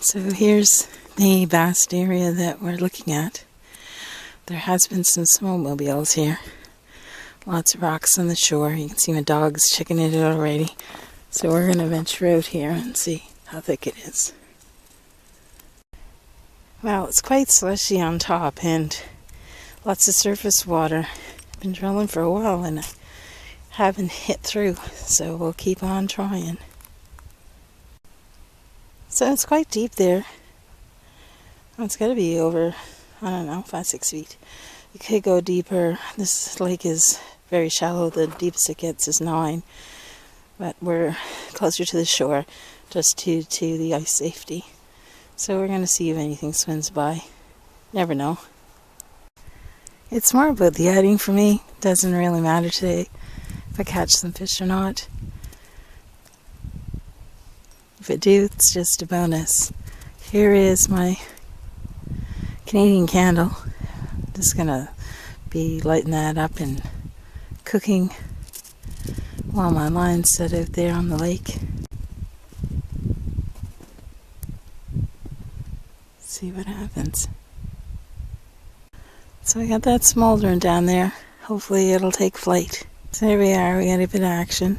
So here's the vast area that we're looking at. There has been some snowmobiles here. Lots of rocks on the shore. You can see my dog's checking it out already. So we're going to venture out here and see how thick it is. Well, it's quite slushy on top and lots of surface water. I've been drilling for a while and I haven't hit through, so we'll keep on trying. So it's quite deep there. It's got to be over, I don't know, 5-6 feet. You could go deeper. This lake is very shallow. The deepest it gets is 9. But we're closer to the shore just due to the ice safety. So we're going to see if anything swims by. Never know. It's more about the outing for me. Doesn't really matter today if I catch some fish or not. If I do, it's just a bonus. Here is my Canadian candle. Just gonna be lighting that up and cooking while my line's set out there on the lake. See what happens. So I got that smoldering down there. Hopefully it'll take flight. So there we are, we got a bit of action.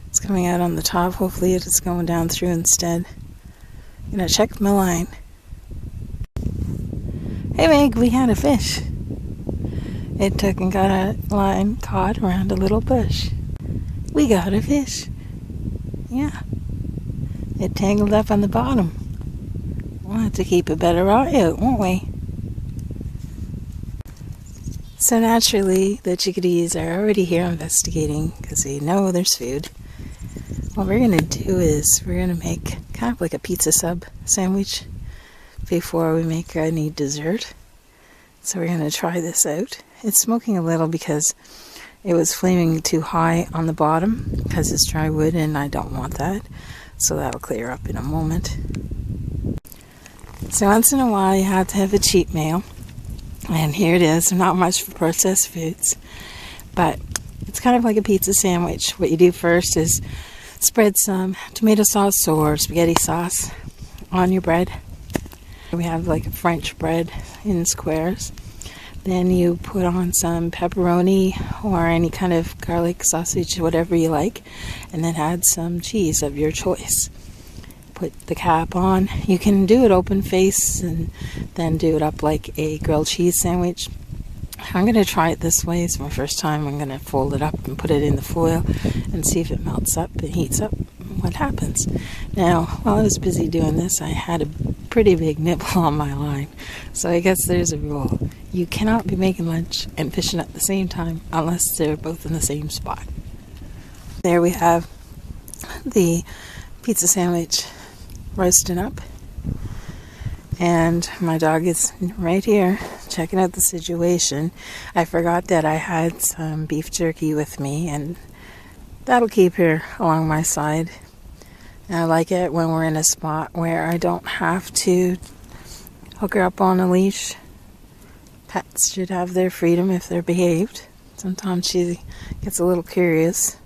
It's coming out on the top. Hopefully it is going down through instead. I'm gonna check my line. Hey Meg, we had a fish. It took and got a line caught around a little bush. We got a fish. Yeah. It tangled up on the bottom. We'll have to keep a better eye out, won't we? So naturally, the chickadees are already here investigating because they know there's food. What we're going to do is we're going to make kind of like a pizza sub sandwich before we make any dessert. So we're going to try this out. It's smoking a little because it was flaming too high on the bottom because it's dry wood and I don't want that. So that'll clear up in a moment. So once in a while you have to have a cheat meal. And here it is. Not much for processed foods. But it's kind of like a pizza sandwich. What you do first is spread some tomato sauce or spaghetti sauce on your bread. We have like a French bread in squares. Then you put on some pepperoni or any kind of garlic sausage, whatever you like, and then add some cheese of your choice. Put the cap on. You can do it open face and then do it up like a grilled cheese sandwich. I'm going to try it this way. It's my first time. I'm going to fold it up and put it in the foil and see if it melts up and heats up. What happens? Now, while I was busy doing this, I had a pretty big nibble on my line. So I guess there's a rule. You cannot be making lunch and fishing at the same time unless they're both in the same spot. There we have the pizza sandwich roasting up. And my dog is right here checking out the situation. I forgot that I had some beef jerky with me, and that'll keep her along my side. And I like it when we're in a spot where I don't have to hook her up on a leash. Pets should have their freedom if they're behaved. Sometimes she gets a little curious,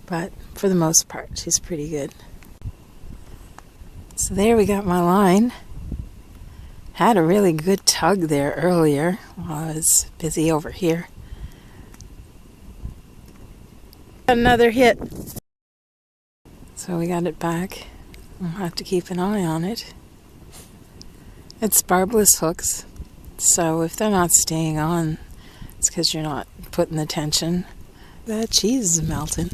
but for the most part, she's pretty good. So there we got my line. Had a really good tug there earlier while I was busy over here. Another hit. So we got it back. We'll have to keep an eye on it. It's barbless hooks, so if they're not staying on, it's because you're not putting the tension. That cheese is melting.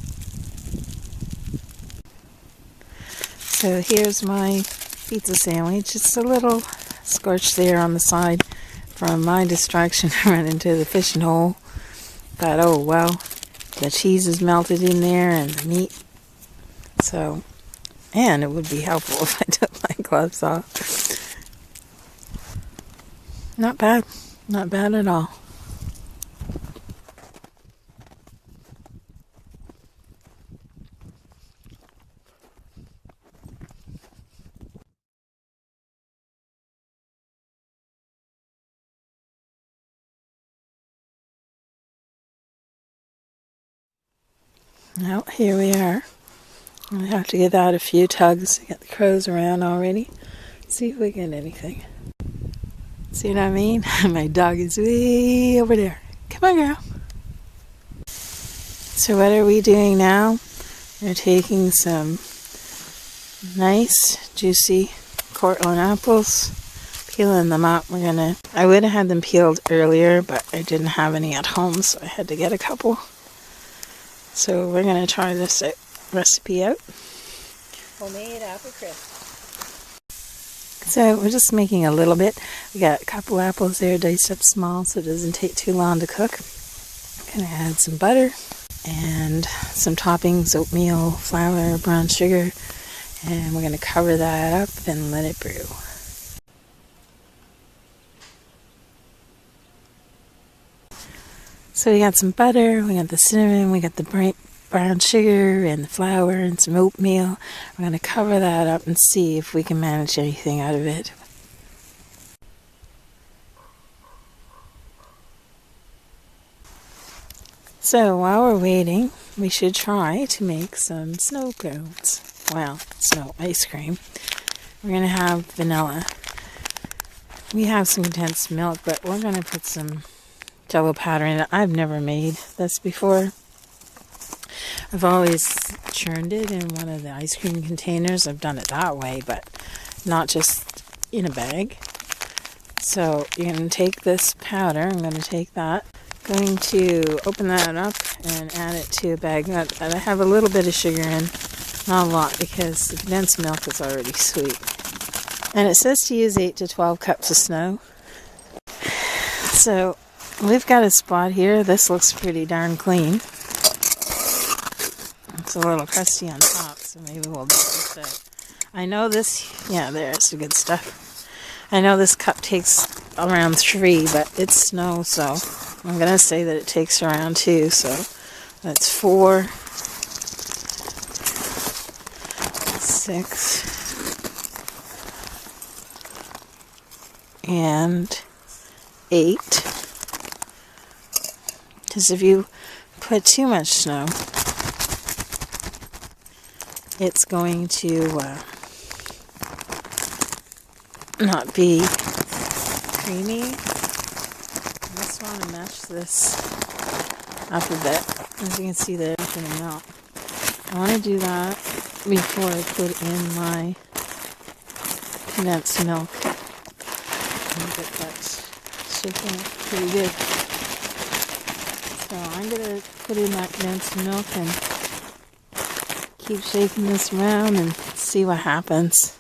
So here's my pizza sandwich. It's a little scorched there on the side from my distraction. I ran into the fishing hole. But oh well, the cheese is melted in there and the meat. So, and it would be helpful if I took my gloves off. Not bad. Not bad at all. Well, here we are. I have to give that a few tugs to get the crows around already. See if we get anything. See what I mean? My dog is way over there. Come on, girl. So what are we doing now? We're taking some nice, juicy Cortland apples, peeling them up. I would have had them peeled earlier, but I didn't have any at home, so I had to get a couple. So we're going to try this recipe out. Homemade apple crisp. So we're just making a little bit. We got a couple apples there diced up small so it doesn't take too long to cook. Gonna add some butter and some toppings, oatmeal, flour, brown sugar, and we're gonna cover that up and let it brew. So we got some butter, we got the cinnamon, we got the brown sugar and the flour and some oatmeal. We're going to cover that up and see if we can manage anything out of it. So while we're waiting, we should try to make some snow cones. Well, snow ice cream. We're going to have vanilla. We have some condensed milk, but we're going to put some Jello powder in it. I've never made this before. I've always churned it in one of the ice cream containers. I've done it that way, but not just in a bag. So you're going to take this powder. I'm going to take that. Going to open that up and add it to a bag that I have a little bit of sugar in. Not a lot because the condensed milk is already sweet. And it says to use 8 to 12 cups of snow. So we've got a spot here. This looks pretty darn clean. It's a little crusty on top, so maybe we'll do this out. I know this, yeah, there's the good stuff. I know this cup takes around 3, but it's snow, so I'm going to say that it takes around 2, so that's 4, 6, and 8. Because if you put too much snow, it's going to not be creamy. I just want to mash this up a bit. As you can see, there's going to melt. I want to do that before I put in my condensed milk. And get that shaking up pretty good. So I'm going to put in that condensed milk and keep shaking this around and see what happens.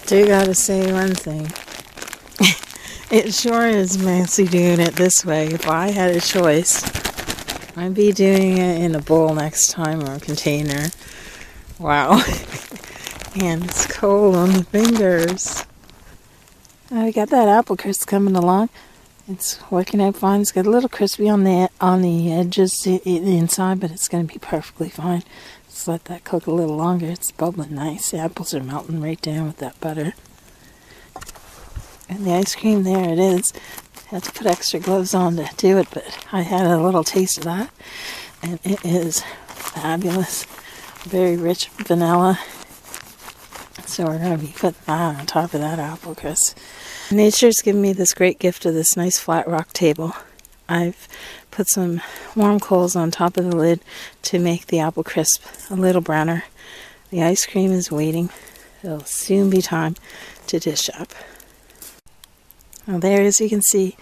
Do gotta say one thing. It sure is messy doing it this way. If I had a choice, I'd be doing it in a bowl next time or a container. Wow. And it's cold on the fingers. We got that apple crisp coming along. It's working out fine. It's got a little crispy on the edges, the inside, but it's going to be perfectly fine. Just let that cook a little longer. It's bubbling nice. The apples are melting right down with that butter. And the ice cream, there it is. I had to put extra gloves on to do it, but I had a little taste of that. And it is fabulous. Very rich vanilla. So we're going to be putting that on top of that apple crisp. Nature's given me this great gift of this nice flat rock table. I've put some warm coals on top of the lid to make the apple crisp a little browner. The ice cream is waiting. It'll soon be time to dish up. Well, there, as you can see,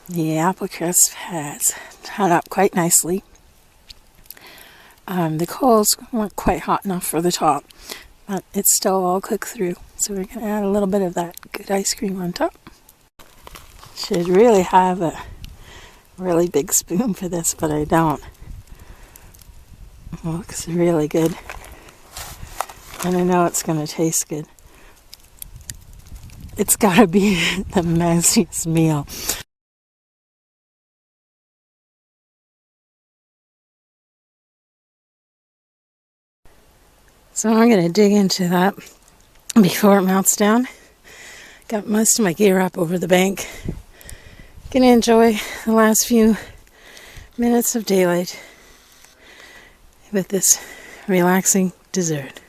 the apple crisp has hot up quite nicely. The coals weren't quite hot enough for the top, but it's still all cooked through. So we're going to add a little bit of that good ice cream on top. Should really have a really big spoon for this, but I don't. It looks really good. And I know it's going to taste good. It's got to be the messiest meal. So I'm going to dig into that before it melts down. Got most of my gear up over the bank. Gonna enjoy the last few minutes of daylight with this relaxing dessert.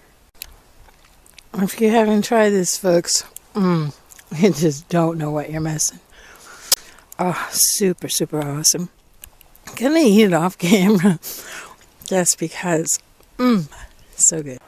If you haven't tried this, folks, you just don't know what you're missing. Oh, super, super awesome. I'm gonna eat it off camera just because, so good.